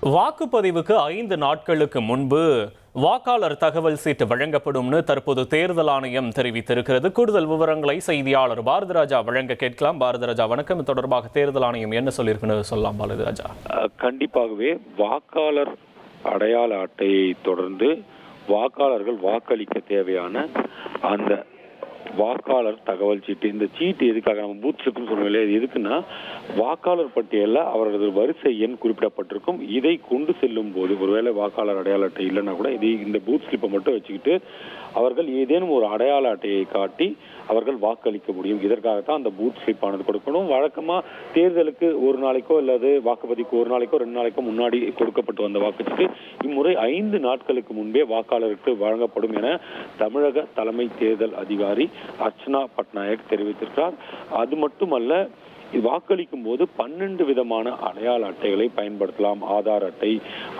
வாக்குப்பதிவுக்கு 5 நாட்களுக்கு முன்பு வாக்காளர் தகவல் சீட்டு வழங்கப்படும்னு தற்போது தேர்தல் ஆணையம் தெரிவித்திருக்கிறது. கூடுதல் விவரங்களை செய்தியாளர் பாரதிராஜா வழங்க கேட்கலாம். பாரதிராஜா, வணக்கம். தொடர்பாக தேர்தல் ஆணையம் என்ன சொல்லியிருக்குன்னு சொல்லலாம் பாரதிராஜா? கண்டிப்பாகவே வாக்காளர் அடையாள அட்டையை தொடர்ந்து வாக்காளர்கள் வாக்களிக்க தேவையான அந்த வாக்காளர் தகவல் சீட்டு, இந்த சீட்டு எதுக்காக நம்ம பூத் ஸ்லிப்னு சொல்லுவோம், எதுக்குன்னா வாக்காளர் பட்டியலில் அவரது வரிசை எண் குறிப்பிடப்பட்டிருக்கும். இதை கொண்டு செல்லும் போது ஒருவேளை வாக்காளர் அடையாள அட்டை இல்லைன்னா கூட இந்த பூத் ஸ்லிப்பை மட்டும் வச்சுக்கிட்டு அவர்கள் ஏதேனும் ஒரு அடையாள அட்டையை காட்டி அவர்கள் வாக்களிக்க முடியும். இதற்காகத்தான் அந்த பூத் ஸ்லிப் ஆனது கொடுக்கணும். வழக்கமாக தேர்தலுக்கு ஒரு நாளைக்கோ அல்லது வாக்குப்பதிவுக்கு ஒரு நாளைக்கோ 2 நாளைக்கோ முன்னாடி கொடுக்கப்பட்டு வந்த வாக்குச்சீட்டு இம்முறை 5 நாட்களுக்கு முன்பே வாக்காளருக்கு வழங்கப்படும் என தமிழக தலைமை தேர்தல் அதிகாரி அர்ச்சனா பட்நாயக் தெரிவித்திருக்கிறார். அது மட்டுமல்ல, வாக்களிக்கும் போது 12 விதமான அடையாள அட்டைகளை பயன்படுத்தலாம். ஆதார் அட்டை,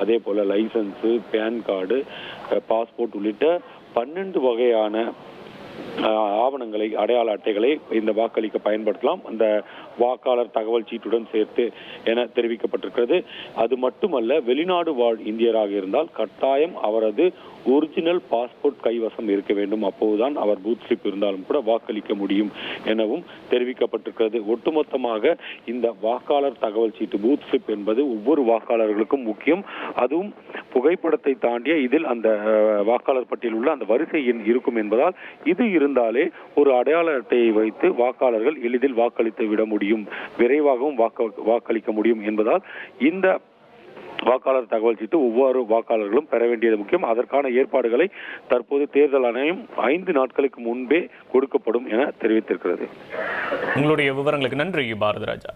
அதே போல லைசன்ஸ், பேன் கார்டு, பாஸ்போர்ட் உள்ளிட்ட 12 வகையான ஆவணங்களை, அடையாள அட்டைகளை இந்த வாக்களிக்க பயன்படுத்தலாம், அந்த வாக்காளர் தகவல் சீட்டுடன் சேர்த்து என தெரிவிக்கப்பட்டிருக்கிறது. அது மட்டுமல்ல, வெளிநாடு வாழ் இந்தியராக இருந்தால் கட்டாயம் அவரது ஒரிஜினல் பாஸ்போர்ட் கைவசம் இருக்க வேண்டும். அப்போதுதான் அவர் பூத் ஸ்லிப் இருந்தாலும் கூட வாக்களிக்க முடியும் எனவும் தெரிவிக்கப்பட்டிருக்கிறது. ஒட்டுமொத்தமாக இந்த வாக்காளர் தகவல் சீட்டு, பூத் ஸ்லிப் என்பது ஒவ்வொரு வாக்காளர்களுக்கும் முக்கியம். அதுவும் புகைப்படத்தை தாண்டிய இதில் அந்த வாக்காளர் பட்டியலில் உள்ள அந்த வரிசை எண் இருக்கும் என்பதால் இது இருந்தாலே ஒரு அடையாள அட்டையை வைத்து வாக்காளர்கள் எளிதில் வாக்களித்து விட முடியும், விரைவாகவும் வாக்களிக்க முடியும் என்பதால் இந்த வாக்காளர் தகவல் சீட்டு ஒவ்வொரு வாக்காளர்களும் பெற வேண்டியது முக்கியம். அதற்கான ஏற்பாடுகளை தற்போது தேர்தல் ஆணையம் 5 நாட்களுக்கு முன்பே கொடுக்கப்படும் என தெரிவித்திருக்கிறது. உங்களுடைய விவரங்களுக்கு நன்றி பாரதிராஜா.